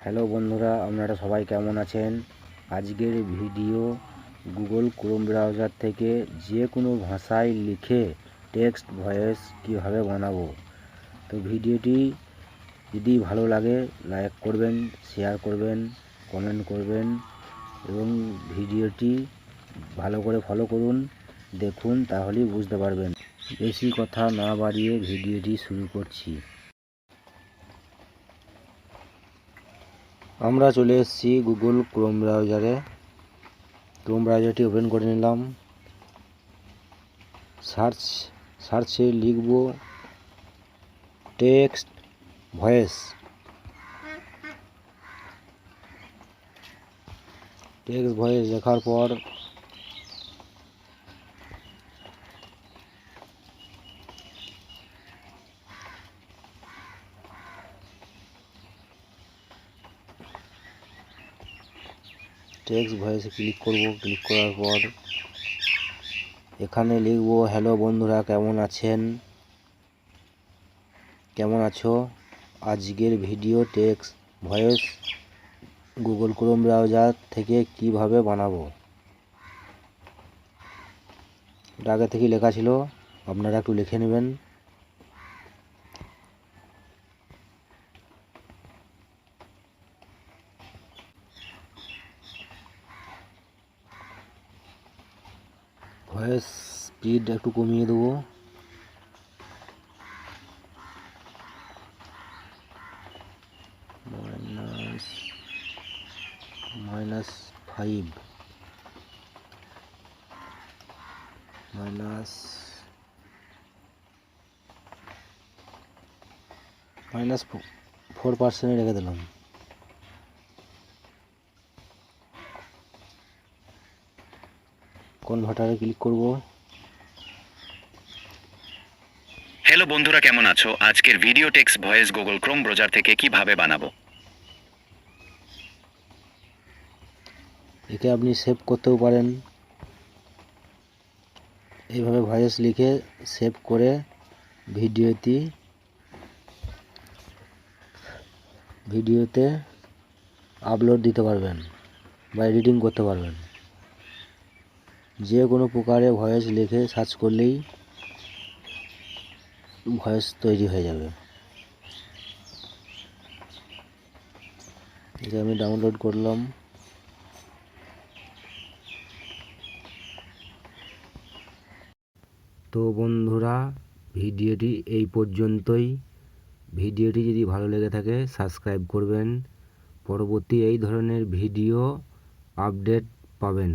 Hello বন্ধুরা, আপনারা সবাই কেমন আছেন? আজকের ভিডিও গুগল ক্রোম ব্রাউজার থেকে যে কোনো ভাষায় লিখে টেক্সট ভয়েস কীভাবে বানাবো। তো ভিডিওটি যদি ভালো লাগে লাইক করবেন, শেয়ার করবেন, কমেন্ট করবেন এবং ভিডিওটি ভালো করে ফলো করুন, দেখুন, তাহলেই বুঝতে পারবেন। বেশি কথা না বাড়িয়ে ভিডিওটি শুরু করছি। আমরা চলে এসেছি গুগল ক্রোম ব্রাউজারে। ক্রোম ব্রাউজারটি ওপেন করে নিলাম। সার্চে লিখব টেক্সট ভয়েস। টেক্সট ভয়েস লেখার পর টেক্সট ভয়েসে ক্লিক করব। ক্লিক করার পর এখানে লিখব, হ্যালো বন্ধুরা, কেমন আছো? আজকের video text voice Google Chrome browser থেকে কিভাবে বানাবো। এটা আগে থেকেই লেখা ছিল, আপনারা একটু লিখে নেবেন। ভয়েস স্পিড একটু কমিয়ে দেবো। -5 -4% রেখে দিলাম। কনভার্টারে ক্লিক করব। হ্যালো বন্ধুরা, কেমন আছো? আজকের video text voice Google Chrome browser থেকে কিভাবে বানাবো। একে আপনি সেভ করতেও পারেন। এইভাবে ভয়েস লিখে সেভ করে ভিডিওতে আপলোড দিতে পারবেন বা এডিটিং করতে পারবেন। যে কোনো প্রকারে ভয়েস লিখে সার্চ করলেই ভয়েস তৈরি হয়ে যাবে। এটা আমি ডাউনলোড করলাম। তো বন্ধুরা, ভিডিওটি এই পর্যন্তই। ভিডিওটি যদি ভালো লেগে থাকে সাবস্ক্রাইব করবেন। পরবর্তী এই ধরনের ভিডিও আপডেট পাবেন।